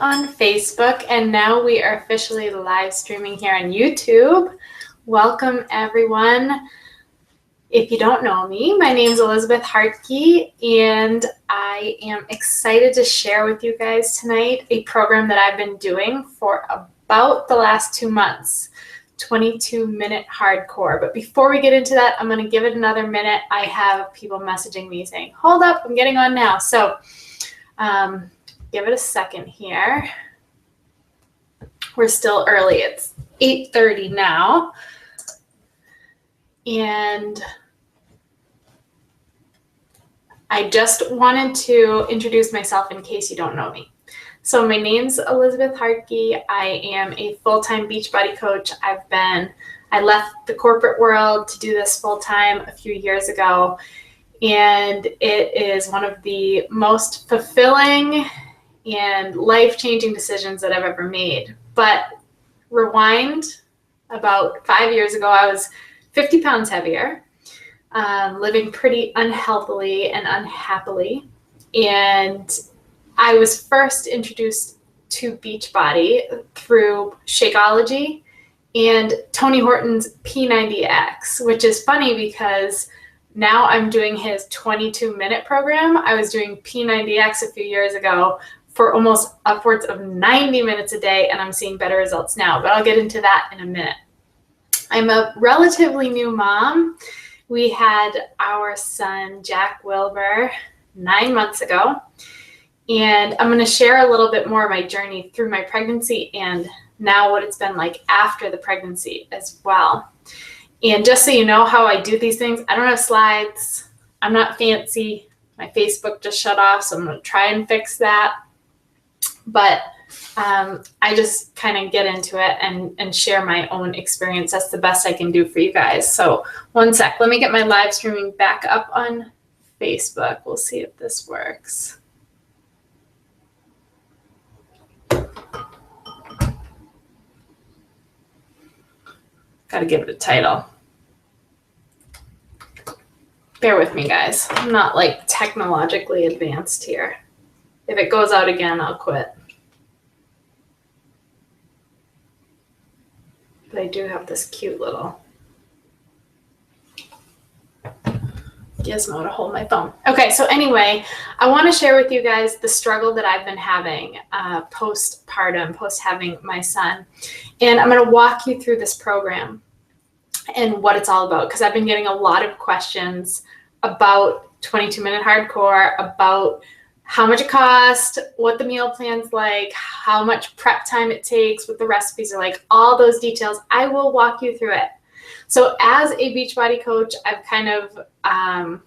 on Facebook, and now we are officially live streaming here on YouTube. Welcome, everyone. If you don't know me, my name is Elizabeth Hartke, and I am excited to share with you guys tonight a program that I've been doing for about the last 2 months, 22-minute hardcore. But before we get into that, I'm going to give it another minute. I have people messaging me saying, hold up, I'm getting on now. So give it a second here. We're still early. It's 8:30 now. And I just wanted to introduce myself in case you don't know me. So my name's Elizabeth Hartke. I am a full-time Beachbody coach. I left the corporate world to do this full-time a few years ago, and it is one of the most fulfilling and life-changing decisions that I've ever made. But rewind about 5 years ago, I was 50 pounds heavier, living pretty unhealthily and unhappily. And I was first introduced to Beachbody through Shakeology and Tony Horton's P90X, which is funny because now I'm doing his 22-minute program. I was doing P90X a few years ago for almost upwards of 90 minutes a day, and I'm seeing better results now, but I'll get into that in a minute. I'm a relatively new mom. We had our son, Jack Wilbur, 9 months ago, and I'm going to share a little bit more of my journey through my pregnancy and now what it's been like after the pregnancy as well. And just so you know how I do these things, I don't have slides. I'm not fancy. My Facebook just shut off, so I'm going to try and fix that. But I just kind of get into it and share my own experience. That's the best I can do for you guys. So one sec, let me get my live streaming back up on Facebook. We'll see if this works. Got to give it a title. Bear with me, guys. I'm not like technologically advanced here. If it goes out again, I'll quit. But I do have this cute little gizmo to hold my phone. Okay, so anyway, I want to share with you guys the struggle that I've been having postpartum, post having my son. And I'm going to walk you through this program and what it's all about, because I've been getting a lot of questions about 22-minute hardcore, about how much it costs, what the meal plan's like, how much prep time it takes, what the recipes are like, all those details. I will walk you through it. So as a Beachbody coach, I've kind of, I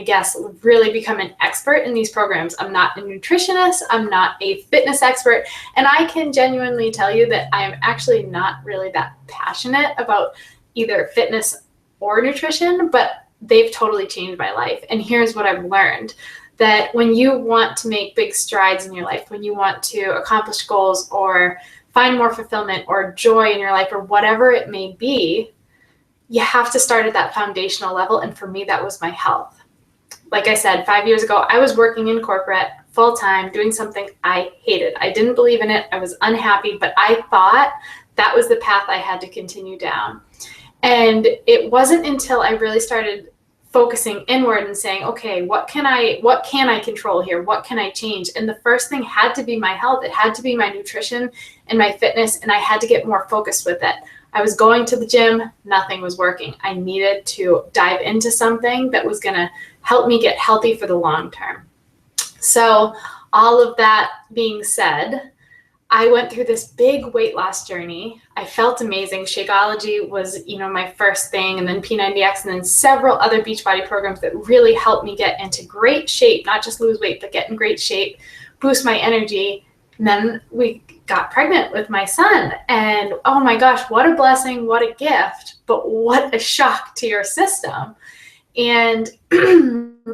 guess, really become an expert in these programs. I'm not a nutritionist, I'm not a fitness expert, and I can genuinely tell you that I am actually not really that passionate about either fitness or nutrition, but they've totally changed my life. And here's what I've learned. That when you want to make big strides in your life, when you want to accomplish goals or find more fulfillment or joy in your life or whatever it may be, you have to start at that foundational level. And for me, that was my health. Like I said, 5 years ago, I was working in corporate full-time, doing something I hated. I didn't believe in it. I was unhappy, but I thought that was the path I had to continue down. And it wasn't until I really started focusing inward and saying, okay, what can I control here? What can I change? And the first thing had to be my health. It had to be my nutrition and my fitness, and I had to get more focused with it. I was going to the gym, nothing was working. I needed to dive into something that was going to help me get healthy for the long term. So all of that being said, I went through this big weight loss journey. I felt amazing. Shakeology was, my first thing, and then P90X, and then several other Beachbody programs that really helped me get into great shape, not just lose weight, but get in great shape, boost my energy. And then we got pregnant with my son, and oh my gosh, what a blessing, what a gift, but what a shock to your system. And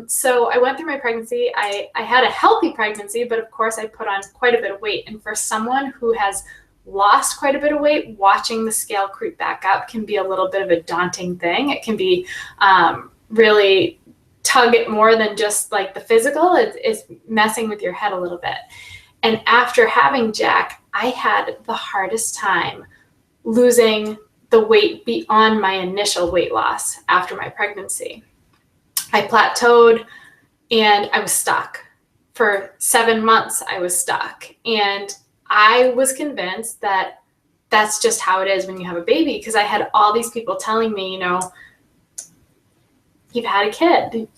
so I went through my pregnancy. I had a healthy pregnancy, but of course I put on quite a bit of weight. And for someone who has lost quite a bit of weight, watching the scale creep back up can be a little bit of a daunting thing. It can be really tug it more than just like the physical. It's messing with your head a little bit. And after having Jack, I had the hardest time losing the weight beyond my initial weight loss after my pregnancy. I plateaued and I was stuck. For 7 months, I was stuck. And I was convinced that that's just how it is when you have a baby, because I had all these people telling me, you've had a kid.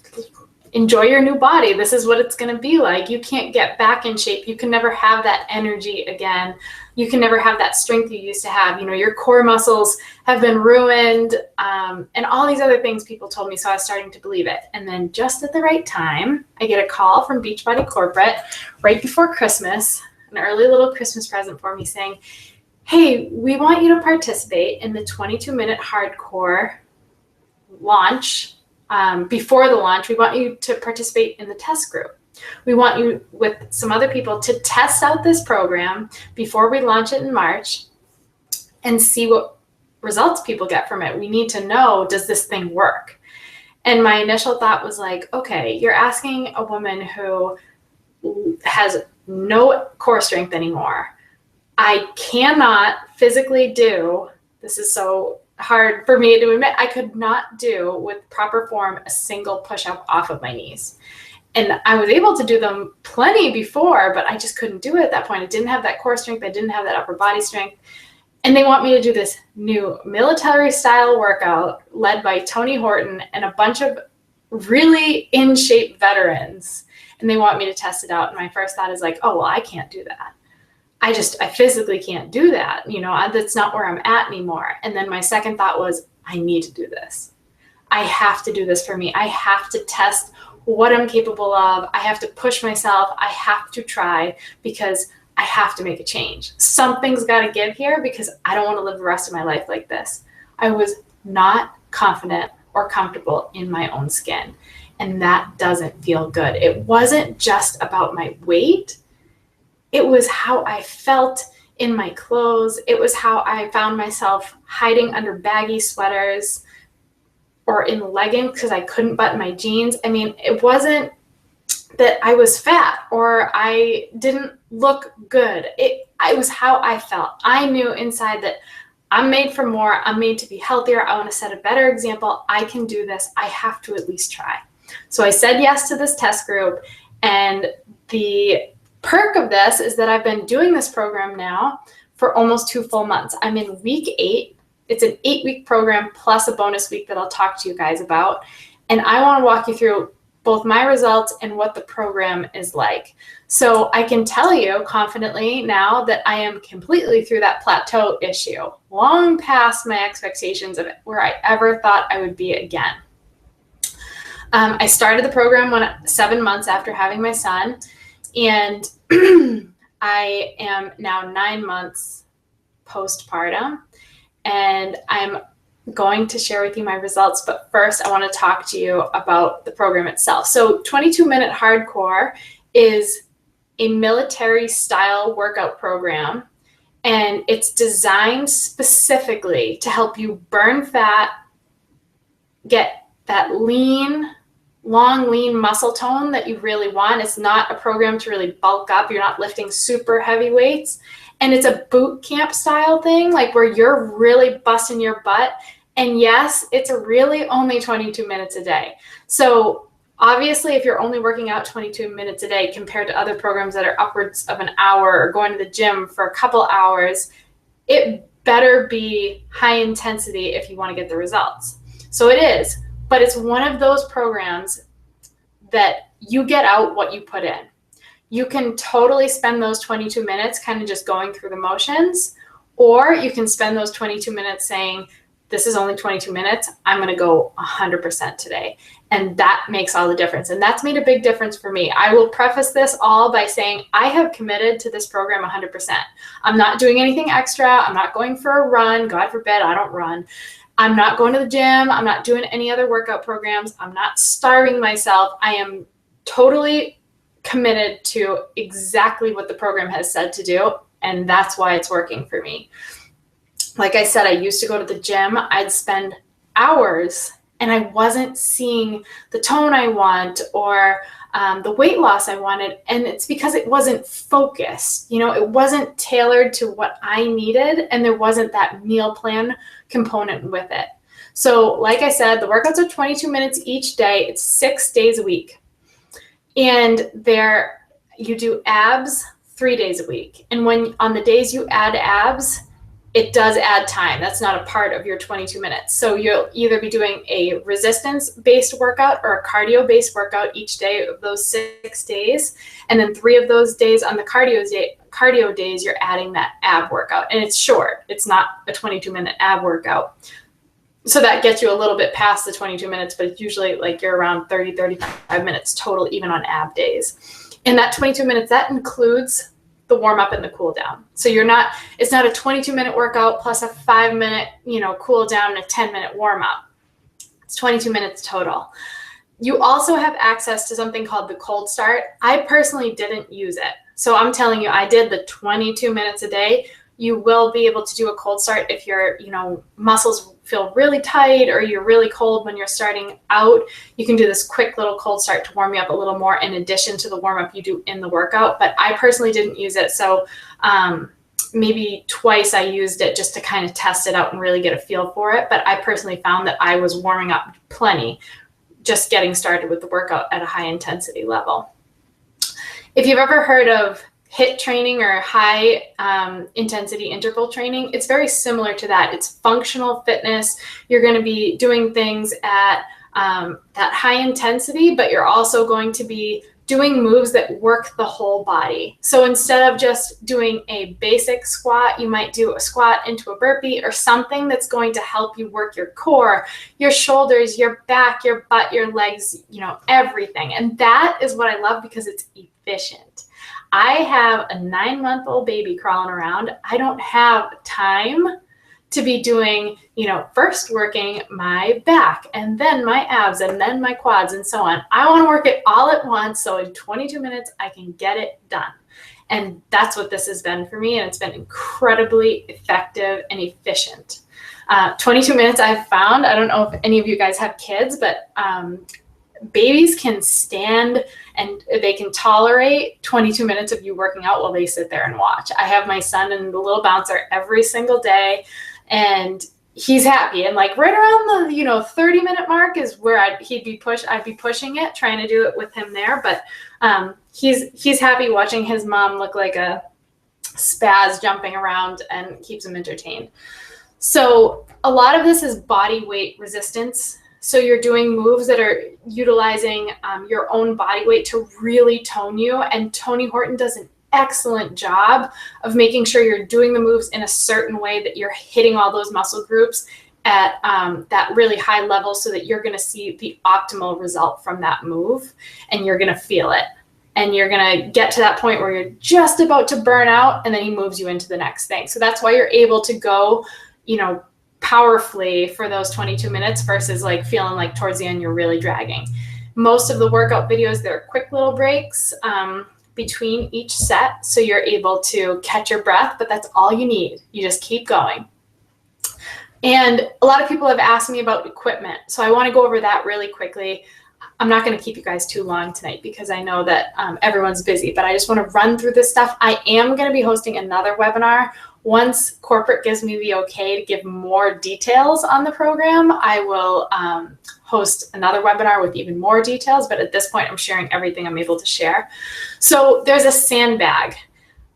Enjoy your new body. This is what it's going to be like. You can't get back in shape. You can never have that energy again. You can never have that strength you used to have. Your core muscles have been ruined, and all these other things people told me. So I was starting to believe it. And then just at the right time, I get a call from Beachbody Corporate right before Christmas, an early little Christmas present for me, saying, hey, we want you to participate in the 22-minute hardcore launch. Before the launch, we want you to participate in the test group. We want you with some other people to test out this program before we launch it in March and see what results people get from it. We need to know, does this thing work? And my initial thought was like, okay, you're asking a woman who has no core strength anymore. I cannot physically do, this is so hard for me to admit, I could not do with proper form a single push-up off of my knees. And I was able to do them plenty before, but I just couldn't do it at that point. I didn't have that core strength. I didn't have that upper body strength. And they want me to do this new military style workout led by Tony Horton and a bunch of really in shape veterans. And they want me to test it out. And my first thought is like, oh, well, I can't do that. I physically can't do that. That's not where I'm at anymore. And then my second thought was, I need to do this. I have to do this for me. I have to test what I'm capable of. I have to push myself. I have to try, because I have to make a change. Something's got to give here, because I don't want to live the rest of my life like this. I was not confident or comfortable in my own skin, and that doesn't feel good. It wasn't just about my weight. It was how I felt in my clothes. It was how I found myself hiding under baggy sweaters or in leggings because I couldn't button my jeans. I mean, it wasn't that I was fat or I didn't look good. It was how I felt. I knew inside that I'm made for more. I'm made to be healthier. I want to set a better example. I can do this. I have to at least try. So I said yes to this test group, and the perk of this is that I've been doing this program now for almost 2 full months. I'm in week 8. It's an 8-week program plus a bonus week that I'll talk to you guys about. And I want to walk you through both my results and what the program is like. So I can tell you confidently now that I am completely through that plateau issue, long past my expectations of where I ever thought I would be again. I started the program 7 months after having my son. And I am now 9 months postpartum, and I'm going to share with you my results. But first, I want to talk to you about the program itself. So 22-minute hardcore is a military style workout program, and it's designed specifically to help you burn fat, get that long, lean muscle tone that you really want. It's not a program to really bulk up. You're not lifting super heavy weights. And it's a boot camp style thing, like where you're really busting your butt. And yes, it's really only 22 minutes a day. So obviously, if you're only working out 22 minutes a day compared to other programs that are upwards of an hour or going to the gym for a couple hours, it better be high intensity if you want to get the results. So it is. But it's one of those programs that you get out what you put in. You can totally spend those 22 minutes kind of just going through the motions, or you can spend those 22 minutes saying, this is only 22 minutes. I'm going to go 100% today. And that makes all the difference. And that's made a big difference for me. I will preface this all by saying I have committed to this program 100%. I'm not doing anything extra. I'm not going for a run. God forbid, I don't run. I'm not going to the gym. I'm not doing any other workout programs. I'm not starving myself. I am totally committed to exactly what the program has said to do. And that's why it's working for me. Like I said, I used to go to the gym. I'd spend hours and I wasn't seeing the tone I want, or the weight loss I wanted. And it's because it wasn't focused. It wasn't tailored to what I needed, and there wasn't that meal plan component with it. So like I said, the workouts are 22 minutes each day. It's 6 days a week. And you do abs 3 days a week. And when on the days you add abs, it does add time. That's not a part of your 22 minutes. So you'll either be doing a resistance-based workout or a cardio-based workout each day of those 6 days. And then 3 of those days on the cardio days, you're adding that ab workout. And it's short. It's not a 22-minute ab workout. So that gets you a little bit past the 22 minutes, but it's usually like you're around 30, 35 minutes total, even on ab days. And that 22 minutes, that includes the warm up and the cool down. So it's not a 22-minute workout plus a 5-minute, cool down and a 10-minute warm up. It's 22 minutes total. You also have access to something called the cold start. I personally didn't use it. So I'm telling you, I did the 22 minutes a day. You will be able to do a cold start if your, muscles feel really tight or you're really cold when you're starting out. You can do this quick little cold start to warm you up a little more in addition to the warm up you do in the workout. But I personally didn't use it. So maybe twice I used it just to kind of test it out and really get a feel for it. But I personally found that I was warming up plenty just getting started with the workout at a high intensity level. If you've ever heard of HIIT training or high intensity interval training, it's very similar to that. It's functional fitness. You're going to be doing things at that high intensity, but you're also going to be doing moves that work the whole body. So instead of just doing a basic squat, you might do a squat into a burpee or something that's going to help you work your core, your shoulders, your back, your butt, your legs, everything. And that is what I love because it's efficient. I have a 9-month-old baby crawling around. I don't have time to be doing, first working my back and then my abs and then my quads and so on. I want to work it all at once. So in 22 minutes, I can get it done. And that's what this has been for me. And it's been incredibly effective and efficient. 22 minutes I've found, I don't know if any of you guys have kids, but babies can stand and they can tolerate 22 minutes of you working out while they sit there and watch. I have my son and the little bouncer every single day, and he's happy. And like right around the 30-minute mark is where I'd be pushing it, trying to do it with him there. But he's happy watching his mom look like a spaz jumping around and keeps him entertained. So a lot of this is body weight resistance. So you're doing moves that are utilizing your own body weight to really tone you. And Tony Horton does an excellent job of making sure you're doing the moves in a certain way that you're hitting all those muscle groups at that really high level so that you're going to see the optimal result from that move and you're going to feel it. And you're going to get to that point where you're just about to burn out, and then he moves you into the next thing. So that's why you're able to go, powerfully for those 22 minutes versus like feeling like towards the end you're really dragging. Most of the workout videos, they're quick little breaks between each set, so you're able to catch your breath, but that's all you need. You just keep going. And a lot of people have asked me about equipment, so I want to go over that really quickly. I'm not going to keep you guys too long tonight because I know that everyone's busy, but I just want to run through this stuff. I am going to be hosting another webinar. Once corporate gives me the okay to give more details on the program, I will host another webinar with even more details. But at this point, I'm sharing everything I'm able to share. So there's a sandbag.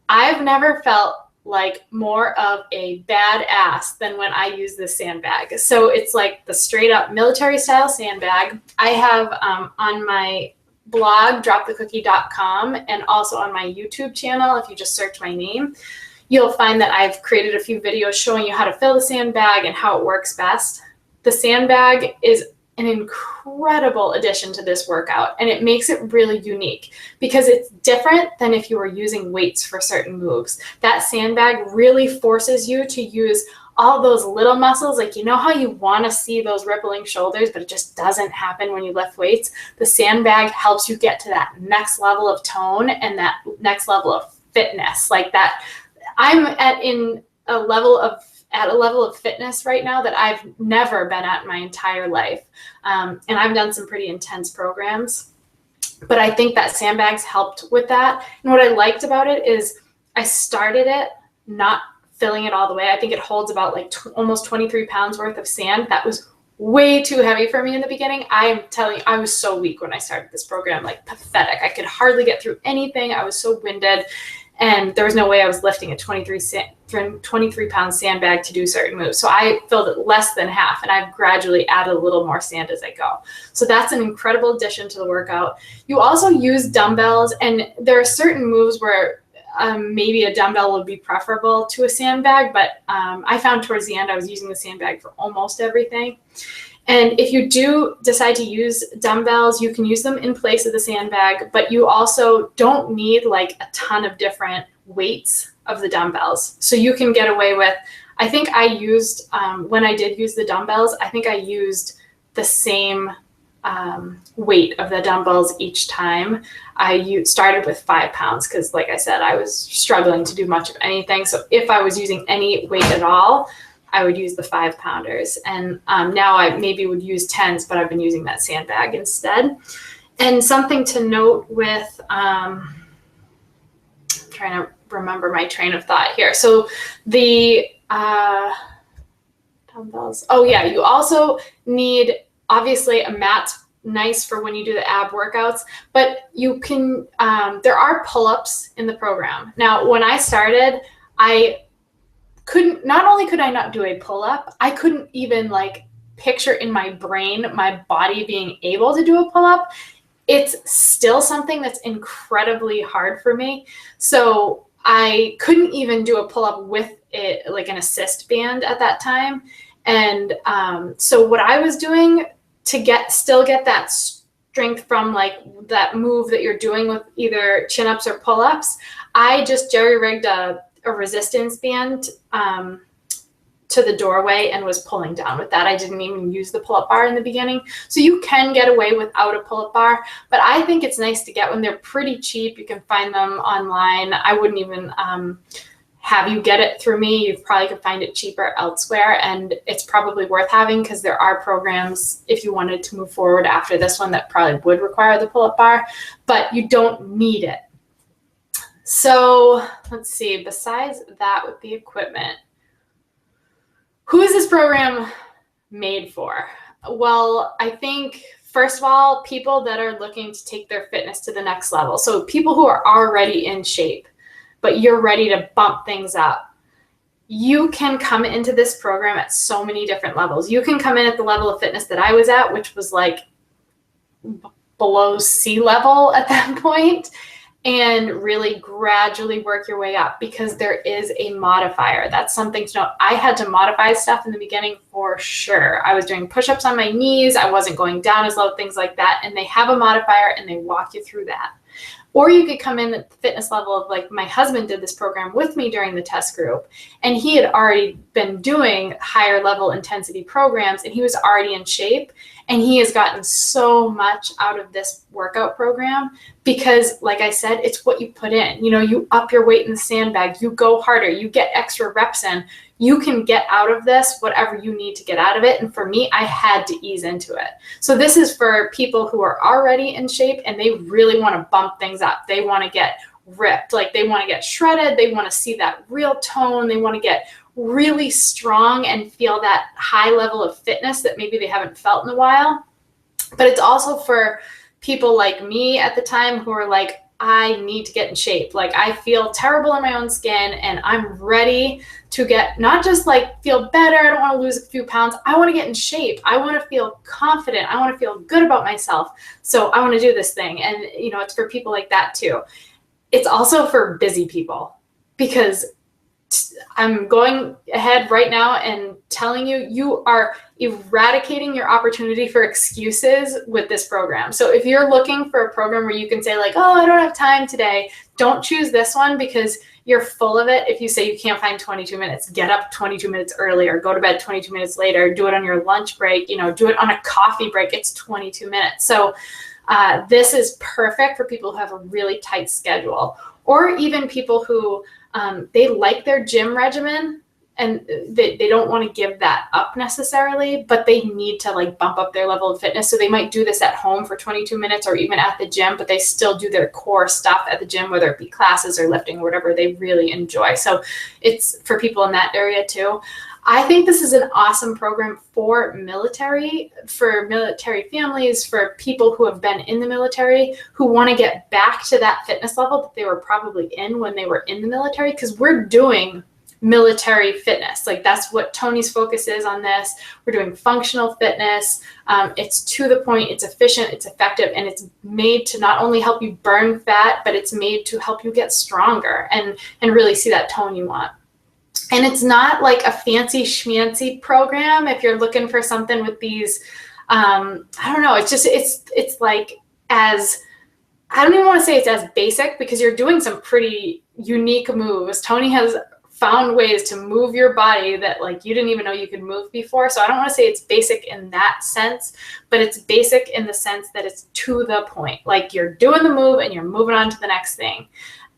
I've never felt like more of a badass than when I use this sandbag. So it's like the straight up military style sandbag. I have on my blog, dropthecookie.com, and also on my YouTube channel, if you just search my name, you'll find that I've created a few videos showing you how to fill the sandbag and how it works best. The sandbag is an incredible addition to this workout, and it makes it really unique because it's different than if you were using weights for certain moves. That sandbag really forces you to use all those little muscles. Like, how you want to see those rippling shoulders, but it just doesn't happen when you lift weights. The sandbag helps you get to that next level of tone and that next level of fitness. Like that, I'm at a level of fitness right now that I've never been at in my entire life. And I've done some pretty intense programs. But I think that sandbags helped with that. And what I liked about it is I started it not filling it all the way. I think it holds about like almost 23 pounds worth of sand. That was way too heavy for me in the beginning. I am telling you, I was so weak when I started this program, like pathetic. I could hardly get through anything. I was so winded, and there was no way I was lifting a 23-pound sandbag to do certain moves. So I filled it less than half, and I've gradually added a little more sand as I go. So that's an incredible addition to the workout. You also use dumbbells, and there are certain moves where maybe a dumbbell would be preferable to a sandbag, but I found towards the end I was using the sandbag for almost everything. And if you do decide to use dumbbells, you can use them in place of the sandbag, but you also don't need like a ton of different weights of the dumbbells. So you can get away with, I think I used, when I did use the dumbbells, I think I used the same weight of the dumbbells each time. I started with 5 pounds because, like I said, I was struggling to do much of anything. So if I was using any weight at all, I would use the 5-pounders. And now I maybe would use 10s, but I've been using that sandbag instead. And something to note with, I'm trying to remember my train of thought here. So the dumbbells. Oh yeah, you also need, obviously, a mat's nice for when you do the ab workouts, but you can, there are pull-ups in the program. Now, when I started, not only could I not do a pull-up, I couldn't even like picture in my brain my body being able to do a pull-up. It's still something that's incredibly hard for me. So I couldn't even do a pull-up with it, like an assist band at that time. And so what I was doing to still get that strength from like that move that you're doing with either chin-ups or pull-ups, I just jerry-rigged a resistance band to the doorway and was pulling down with that. I didn't even use the pull-up bar in the beginning. So you can get away without a pull-up bar, but I think it's nice to get when they're pretty cheap. You can find them online. I wouldn't even have you get it through me. You probably could find it cheaper elsewhere, and it's probably worth having because there are programs, if you wanted to move forward after this one, that probably would require the pull-up bar, but you don't need it. So let's see, besides that with the equipment, who is this program made for? Well, I think, first of all, people that are looking to take their fitness to the next level. So people who are already in shape, but you're ready to bump things up. You can come into this program at so many different levels. You can come in at the level of fitness that I was at, which was like below sea level at that point, and really gradually work your way up because there is a modifier. That's something to know. I had to modify stuff in the beginning for sure. I was doing push-ups on my knees. I wasn't going down as low, things like that. And they have a modifier and they walk you through that. Or you could come in at the fitness level of, like, my husband did this program with me during the test group, and he had already been doing higher level intensity programs, and he was already in shape, and he has gotten so much out of this workout program because, like I said, it's what you put in. You know, you up your weight in the sandbag, you go harder, you get extra reps in. You can get out of this whatever you need to get out of it. And for me, I had to ease into it. So this is for people who are already in shape and they really want to bump things up. They want to get ripped, like they want to get shredded. They want to see that real tone. They want to get really strong and feel that high level of fitness that maybe they haven't felt in a while. But it's also for people like me at the time who are like, I need to get in shape. Like, I feel terrible in my own skin and I'm ready to get, not just like feel better. I don't want to lose a few pounds. I want to get in shape. I want to feel confident. I want to feel good about myself. So I want to do this thing. And, you know, it's for people like that too. It's also for busy people, because I'm going ahead right now and telling you, you are eradicating your opportunity for excuses with this program. So if you're looking for a program where you can say like, oh, I don't have time today, don't choose this one because you're full of it. If you say you can't find 22 minutes, get up 22 minutes earlier, go to bed 22 minutes later, do it on your lunch break, you know, do it on a coffee break. It's 22 minutes. So this is perfect for people who have a really tight schedule, or even people who they like their gym regimen and they don't want to give that up necessarily, but they need to like bump up their level of fitness. So they might do this at home for 22 minutes or even at the gym, but they still do their core stuff at the gym, whether it be classes or lifting or whatever they really enjoy. So it's for people in that area too. I think this is an awesome program for military families, for people who have been in the military, who want to get back to that fitness level that they were probably in when they were in the military, because we're doing military fitness. Like that's what Tony's focus is on this. We're doing functional fitness. It's to the point, it's efficient, it's effective, and it's made to not only help you burn fat, but it's made to help you get stronger and really see that tone you want. And it's not like a fancy schmancy program. If you're looking for something with these, I don't know, it's like as, I don't even want to say it's as basic, because you're doing some pretty unique moves. Tony has found ways to move your body that like you didn't even know you could move before. So I don't want to say it's basic in that sense, but it's basic in the sense that it's to the point. Like you're doing the move and you're moving on to the next thing.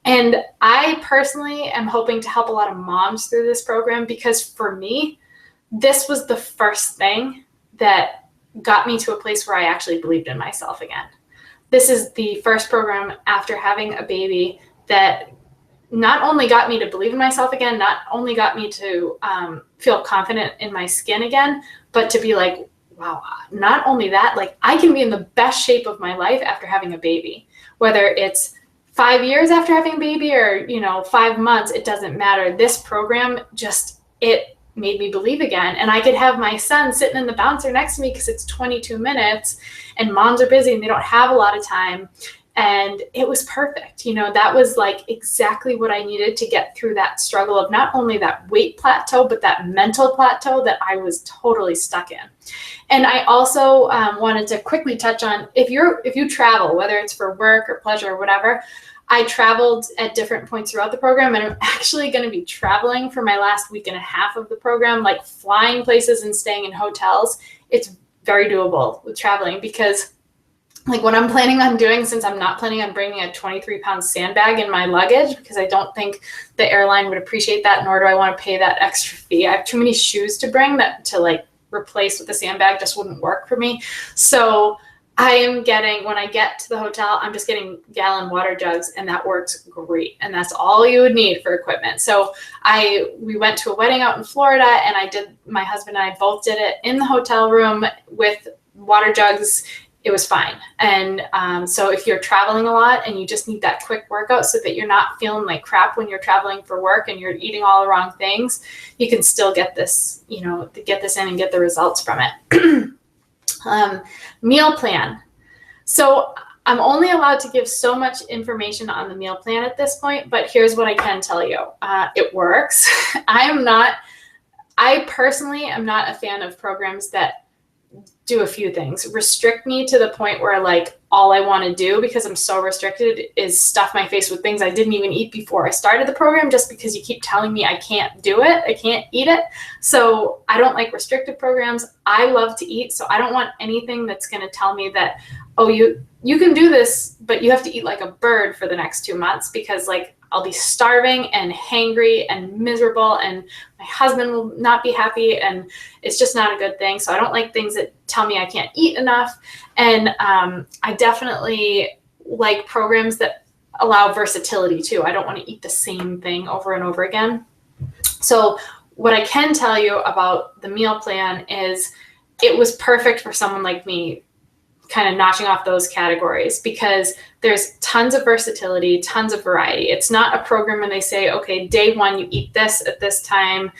And I personally am hoping to help a lot of moms through this program, because for me, this was the first thing that got me to a place where I actually believed in myself again. This is the first program after having a baby that not only got me to believe in myself again, not only got me to feel confident in my skin again, but to be like, wow, not only that, like I can be in the best shape of my life after having a baby, whether it's 5 years after having a baby or, 5 months, it doesn't matter. This program it made me believe again. And I could have my son sitting in the bouncer next to me because it's 22 minutes and moms are busy and they don't have a lot of time. And it was perfect. That was like exactly what I needed to get through that struggle of not only that weight plateau, but that mental plateau that I was totally stuck in. And I also wanted to quickly touch on, if you travel, whether it's for work or pleasure or whatever, I traveled at different points throughout the program, and I'm actually going to be traveling for my last week and a half of the program, like flying places and staying in hotels. It's very doable with traveling, because like what I'm planning on doing, since I'm not planning on bringing a 23-pound sandbag in my luggage, because I don't think the airline would appreciate that, nor do I want to pay that extra fee. I have too many shoes to bring that to like replace with the sandbag just wouldn't work for me. So I am getting, when I get to the hotel, I'm just getting gallon water jugs, and that works great. And that's all you would need for equipment. So we went to a wedding out in Florida, and my husband and I both did it in the hotel room with water jugs. It was fine. And so if you're traveling a lot and you just need that quick workout so that you're not feeling like crap when you're traveling for work and you're eating all the wrong things, you can still get this, get this in and get the results from it. Meal plan. So I'm only allowed to give so much information on the meal plan at this point, but here's what I can tell you. It works. I personally am not a fan of programs that do a few things. Restrict me to the point where like all I want to do, because I'm so restricted, is stuff my face with things I didn't even eat before I started the program, just because you keep telling me I can't do it, I can't eat it. So I don't like restrictive programs. I love to eat, so I don't want anything that's going to tell me that, oh, you can do this, but you have to eat like a bird for the next 2 months, because like I'll be starving and hangry and miserable, and my husband will not be happy, and it's just not a good thing. So I don't like things that tell me I can't eat enough. And I definitely like programs that allow versatility too. I don't want to eat the same thing over and over again. So what I can tell you about the meal plan is it was perfect for someone like me, kind of notching off those categories, because there's tons of versatility, tons of variety. It's not a program when they say, okay, day one, you eat this at this time,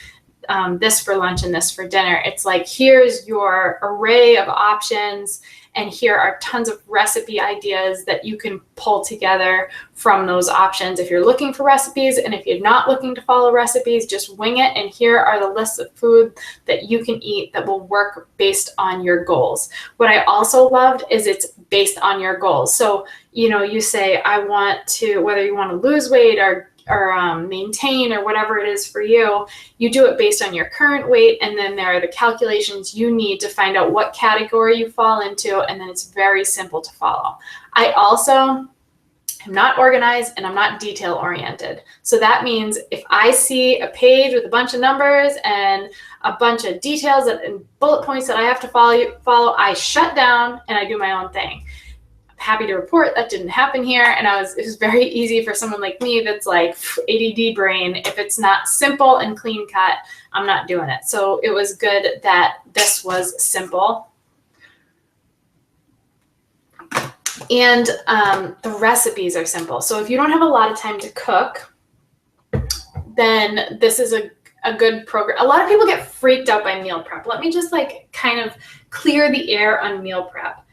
this for lunch and this for dinner. It's like, here's your array of options, and here are tons of recipe ideas that you can pull together from those options if you're looking for recipes. And if you're not looking to follow recipes, just wing it. And here are the lists of food that you can eat that will work based on your goals. What I also loved is it's based on your goals. So, you say, I want to, whether you want to lose weight or maintain or whatever it is for you, you do it based on your current weight. And then there are the calculations you need to find out what category you fall into. And then it's very simple to follow. I also I'm not organized and I'm not detail oriented. So that means if I see a page with a bunch of numbers and a bunch of details and bullet points that I have to follow, I shut down and I do my own thing. I'm happy to report that didn't happen here. And it was very easy for someone like me that's like ADD brain. If it's not simple and clean cut, I'm not doing it. So it was good that this was simple. And the recipes are simple. So if you don't have a lot of time to cook, then this is a good program. A lot of people get freaked out by meal prep. Let me just like kind of clear the air on meal prep.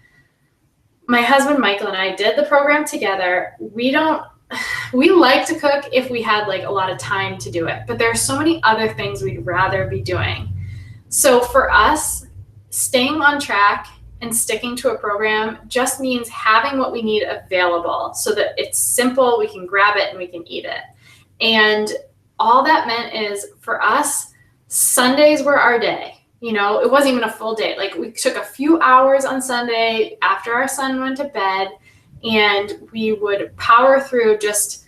My husband, Michael, and I did the program together. We like to cook if we had like a lot of time to do it, but there are so many other things we'd rather be doing. So for us, staying on track and sticking to a program just means having what we need available so that it's simple, we can grab it and we can eat it. And all that meant is for us, Sundays were our day. You know, it wasn't even a full day. Like we took a few hours on Sunday after our son went to bed and we would power through, just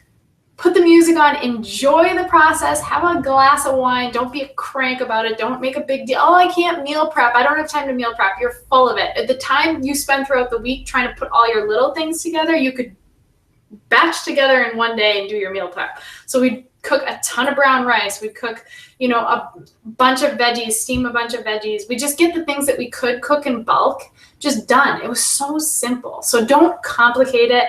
put the music on, enjoy the process, have a glass of wine, don't be a crank about it, don't make a big deal. Oh, I can't meal prep, I don't have time to meal prep. You're full of it. At the time you spend throughout the week trying to put all your little things together, you could batch together in one day and do your meal prep. So we'd cook a ton of brown rice, we'd cook, you know, a bunch of veggies, steam a bunch of veggies. We just get the things that we could cook in bulk just done. It was so simple. So don't complicate it.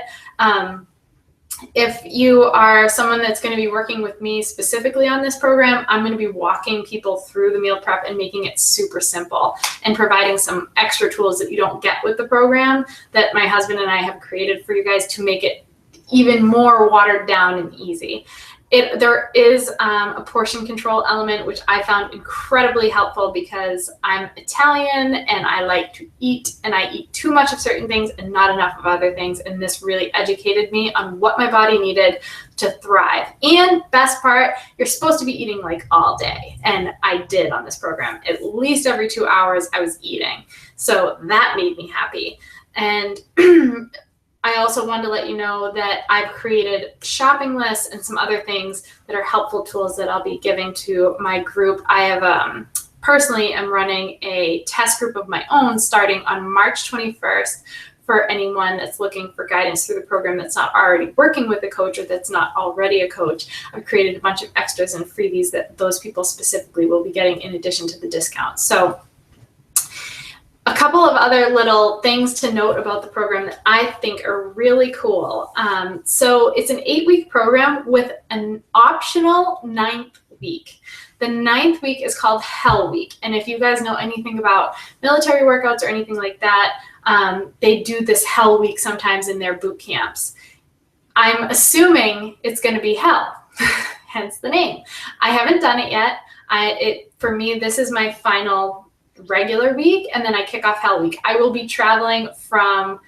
If you are someone that's going to be working with me specifically on this program, I'm going to be walking people through the meal prep and making it super simple and providing some extra tools that you don't get with the program that my husband and I have created for you guys to make it even more watered down and easy. There is a portion control element, which I found incredibly helpful because I'm Italian and I like to eat, and I eat too much of certain things and not enough of other things. And this really educated me on what my body needed to thrive. And best part, you're supposed to be eating like all day. And I did on this program. At least every 2 hours I was eating. So that made me happy. And I also wanted to let you know that I've created shopping lists and some other things that are helpful tools that I'll be giving to my group. I have personally am running a test group of my own starting on March 21st for anyone that's looking for guidance through the program that's not already working with a coach or that's not already a coach. I've created a bunch of extras and freebies that those people specifically will be getting in addition to the discount. So a couple of other little things to note about the program that I think are really cool. So it's an 8-week program with an optional 9th week. The 9th week is called Hell Week. And if you guys know anything about military workouts or anything like that, they do this Hell Week sometimes in their boot camps. I'm assuming it's going to be hell, hence the name. I haven't done it yet. For me, this is my final regular week, and then I kick off Hell Week. I will be traveling from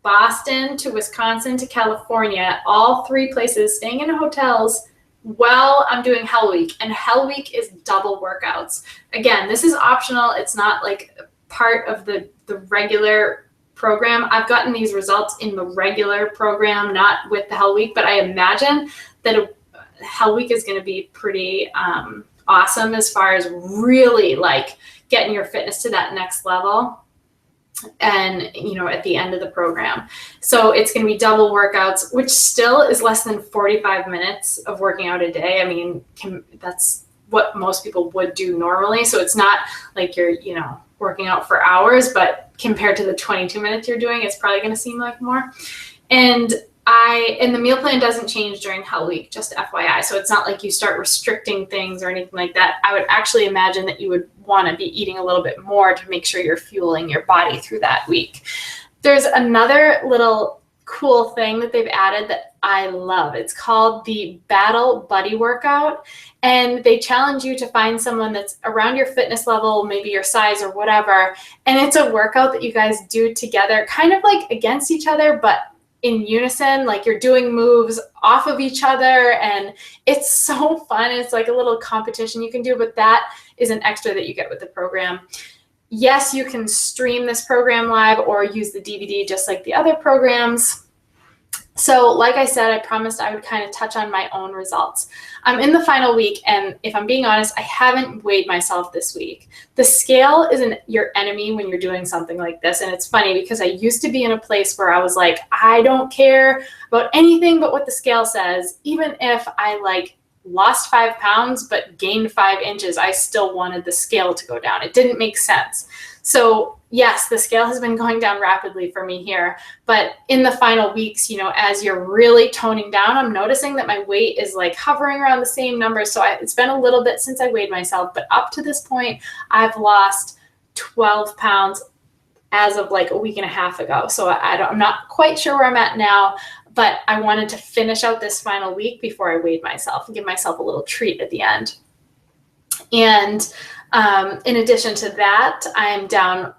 Boston to Wisconsin to California, all 3 places, staying in hotels while I'm doing Hell Week. And Hell Week is double workouts. Again, this is optional. It's not like part of the regular program. I've gotten these results in the regular program, not with the Hell Week, but I imagine that Hell Week is going to be pretty awesome as far as really like getting your fitness to that next level and, you know, at the end of the program. So it's going to be double workouts, which still is less than 45 minutes of working out a day. I mean, that's what most people would do normally. So it's not like you're, you know, working out for hours, but compared to the 22 minutes you're doing, it's probably going to seem like more. And the meal plan doesn't change during Hell Week, just FYI. So it's not like you start restricting things or anything like that. I would actually imagine that you would want to be eating a little bit more to make sure you're fueling your body through that week. There's another little cool thing that they've added that I love. It's called the Battle Buddy Workout. And they challenge you to find someone that's around your fitness level, maybe your size or whatever. And it's a workout that you guys do together, kind of like against each other, but in unison, like you're doing moves off of each other, and it's so fun. It's like a little competition you can do, but that is an extra that you get with the program. Yes, you can stream this program live or use the DVD just like the other programs. So like I said, I promised I would kind of touch on my own results. I'm in the final week, and if I'm being honest, I haven't weighed myself this week. The scale isn't your enemy when you're doing something like this. And it's funny because I used to be in a place where I was like, I don't care about anything but what the scale says. Even if I like lost 5 pounds but gained 5 inches, I still wanted the scale to go down. It didn't make sense. So yes, the scale has been going down rapidly for me here, but in the final weeks, as you're really toning down, I'm noticing that my weight is like hovering around the same number. So it's been a little bit since I weighed myself, but up to this point, I've lost 12 pounds as of like a week and a half ago. So I'm not quite sure where I'm at now, but I wanted to finish out this final week before I weighed myself and give myself a little treat at the end. And in addition to that, I'm down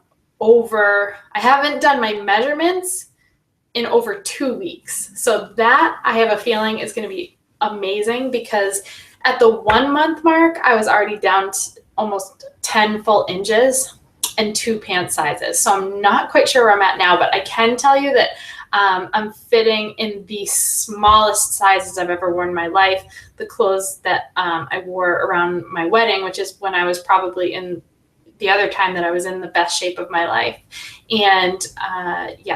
I haven't done my measurements in over 2 weeks. So that I have a feeling is going to be amazing, because at the 1 month mark, I was already down to almost 10 full inches and 2 pant sizes. So I'm not quite sure where I'm at now, but I can tell you that I'm fitting in the smallest sizes I've ever worn in my life. The clothes that I wore around my wedding, which is when I was probably in the other time that I was in the best shape of my life. And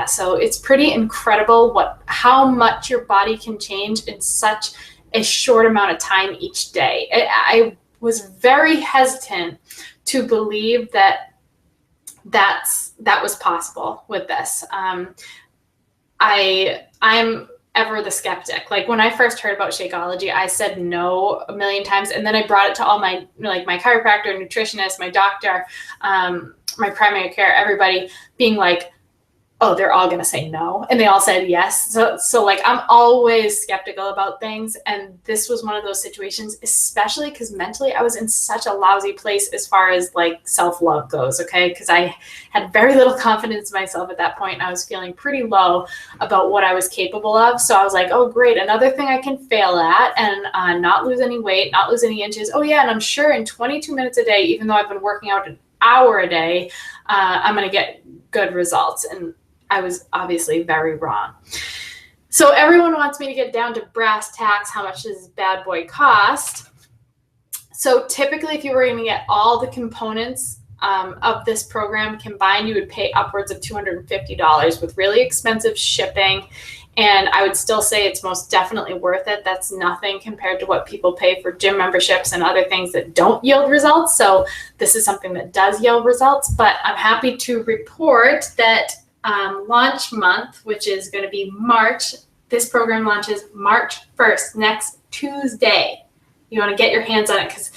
so it's pretty incredible how much your body can change in such a short amount of time each day. I was very hesitant to believe that was possible with this. I'm ever the skeptic. Like when I first heard about Shakeology, I said no a million times. And then I brought it to all my chiropractor, nutritionist, my doctor, my primary care, everybody being like, oh, they're all going to say no. And they all said yes. So like, I'm always skeptical about things. And this was one of those situations, especially because mentally I was in such a lousy place as far as like self-love goes. Okay. Because I had very little confidence in myself at that point. And I was feeling pretty low about what I was capable of. So I was like, oh, great. Another thing I can fail at and not lose any weight, not lose any inches. Oh yeah. And I'm sure in 22 minutes a day, even though I've been working out an hour a day, I'm going to get good results. And I was obviously very wrong. So everyone wants me to get down to brass tacks. How much does this bad boy cost? So typically, if you were going to get all the components of this program combined, you would pay upwards of $250 with really expensive shipping. And I would still say it's most definitely worth it. That's nothing compared to what people pay for gym memberships and other things that don't yield results. So this is something that does yield results. But I'm happy to report that launch month, which is going to be March. This program launches March 1st, next Tuesday. You want to get your hands on it because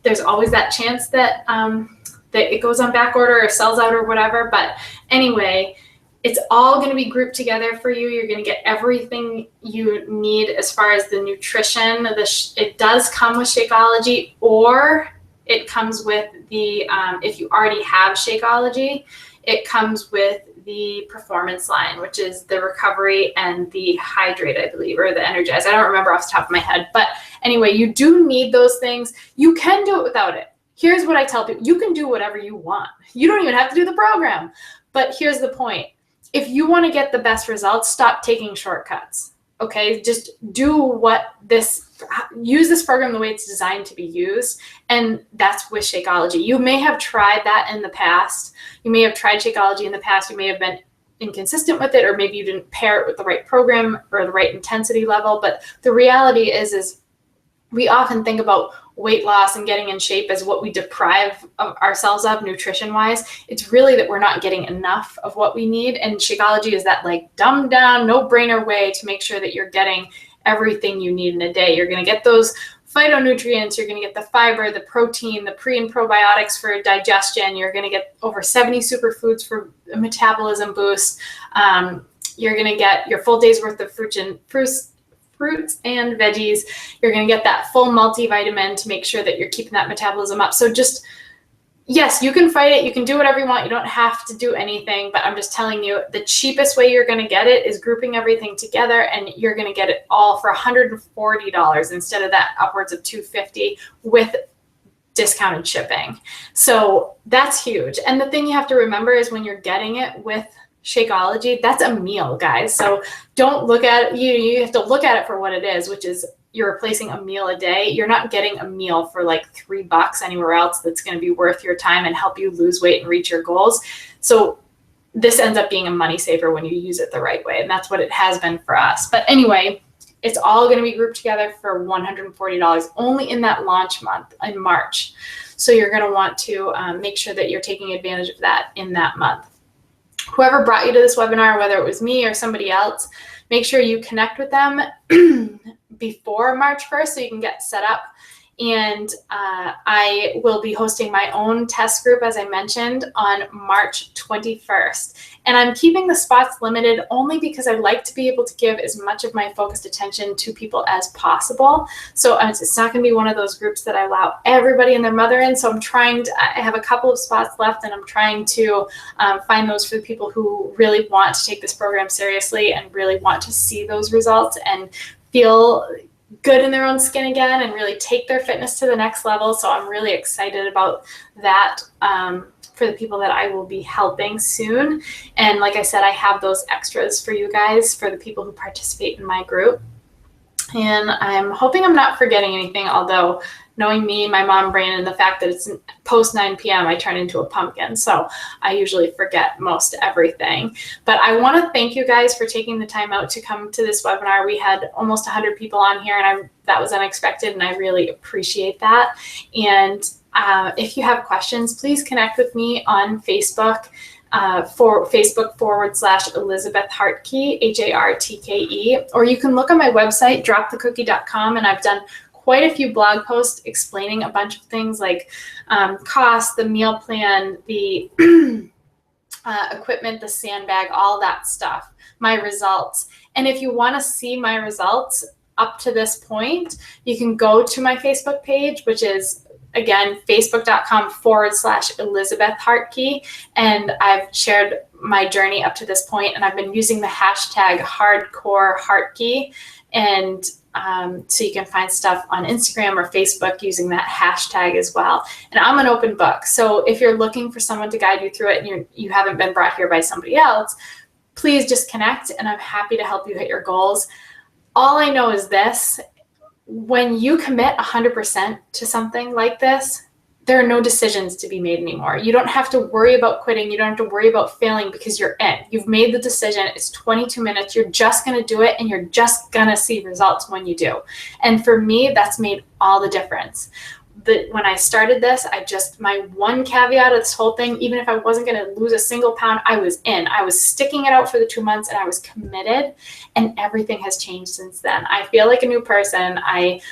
there's always that chance that that it goes on back order or sells out or whatever. But anyway, it's all going to be grouped together for you. You're going to get everything you need as far as the nutrition. It does come with Shakeology, or it comes with the, if you already have Shakeology, it comes with the performance line, which is the recovery and the hydrate, I believe, or the energize. I don't remember off the top of my head. But anyway, you do need those things. You can do it without it. Here's what I tell people. You can do whatever you want. You don't even have to do the program. But here's the point. If you want to get the best results, stop taking shortcuts. Okay, just use this program the way it's designed to be used. And that's with Shakeology. You may have tried that in the past. You may have tried Shakeology in the past. You may have been inconsistent with it, or maybe you didn't pair it with the right program or the right intensity level. But the reality is we often think about weight loss and getting in shape as what we deprive ourselves of nutrition-wise. It's really that we're not getting enough of what we need. And Shakeology is that like dumbed down, no-brainer way to make sure that you're getting everything you need in a day. You're going to get those phytonutrients, you're going to get the fiber, the protein, the pre and probiotics for digestion. You're going to get over 70 superfoods for a metabolism boost. You're going to get your full day's worth of fruits and veggies. You're going to get that full multivitamin to make sure that you're keeping that metabolism up. So just, yes, you can fight it. You can do whatever you want. You don't have to do anything, but I'm just telling you the cheapest way you're going to get it is grouping everything together, and you're going to get it all for $140 instead of that upwards of $250 with discounted shipping. So that's huge. And the thing you have to remember is when you're getting it with Shakeology, that's a meal, guys. So don't look at it, you have to look at it for what it is, which is you're replacing a meal a day. You're not getting a meal for like $3 anywhere else that's going to be worth your time and help you lose weight and reach your goals. So this ends up being a money saver when you use it the right way. And that's what it has been for us. But anyway, it's all going to be grouped together for $140 only in that launch month in March. So you're going to want to make sure that you're taking advantage of that in that month. Whoever brought you to this webinar, whether it was me or somebody else, make sure you connect with them before March 1st so you can get set up. And I will be hosting my own test group, as I mentioned, on March 21st. And I'm keeping the spots limited only because I like to be able to give as much of my focused attention to people as possible. So it's not going to be one of those groups that I allow everybody and their mother in. So I have a couple of spots left, and I'm trying to find those for the people who really want to take this program seriously and really want to see those results and feel good in their own skin again and really take their fitness to the next level. So I'm really excited about that for the people that I will be helping soon. And like I said, I have those extras for you guys, for the people who participate in my group. And I'm hoping I'm not forgetting anything, although knowing me, my mom brain, and the fact that it's post 9 p.m., I turn into a pumpkin. So I usually forget most everything. But I want to thank you guys for taking the time out to come to this webinar. We had almost 100 people on here, and that was unexpected, and I really appreciate that. And if you have questions, please connect with me on Facebook. For Facebook /Elizabeth Hartke, HARTKE, or you can look on my website, dropthecookie.com, and I've done quite a few blog posts explaining a bunch of things like cost, the meal plan, the equipment, the sandbag, all that stuff, my results. And if you want to see my results up to this point, you can go to my Facebook page, which is, again, facebook.com/Elizabeth Hartke. And I've shared my journey up to this point, and I've been using the hashtag hardcore Hartke. And so you can find stuff on Instagram or Facebook using that hashtag as well. And I'm an open book. So if you're looking for someone to guide you through it and you haven't been brought here by somebody else, please just connect, and I'm happy to help you hit your goals. All I know is this: when you commit 100% to something like this, there are no decisions to be made anymore. You don't have to worry about quitting. You don't have to worry about failing because you're in. You've made the decision. It's 22 minutes. You're just going to do it, and you're just going to see results when you do. And for me, that's made all the difference. When I started this, my one caveat of this whole thing, even if I wasn't going to lose a single pound, I was in. I was sticking it out for the 2 months, and I was committed, and everything has changed since then. I feel like a new person. I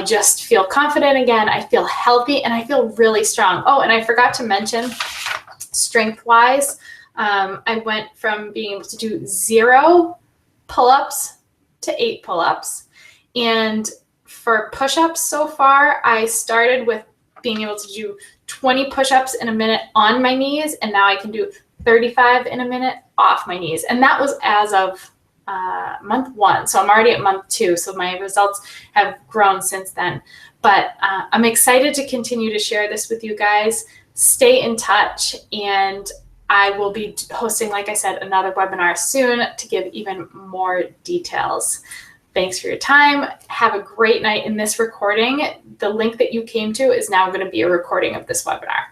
just feel confident again. I feel healthy, and I feel really strong. Oh, and I forgot to mention, strength-wise, I went from being able to do 0 pull-ups to 8 pull-ups. And for push-ups so far, I started with being able to do 20 push-ups in a minute on my knees, and now I can do 35 in a minute off my knees. And that was as of month 1. So I'm already at month 2. So my results have grown since then. But I'm excited to continue to share this with you guys. Stay in touch, and I will be hosting, like I said, another webinar soon to give even more details. Thanks for your time. Have a great night. In this recording, the link that you came to is now going to be a recording of this webinar.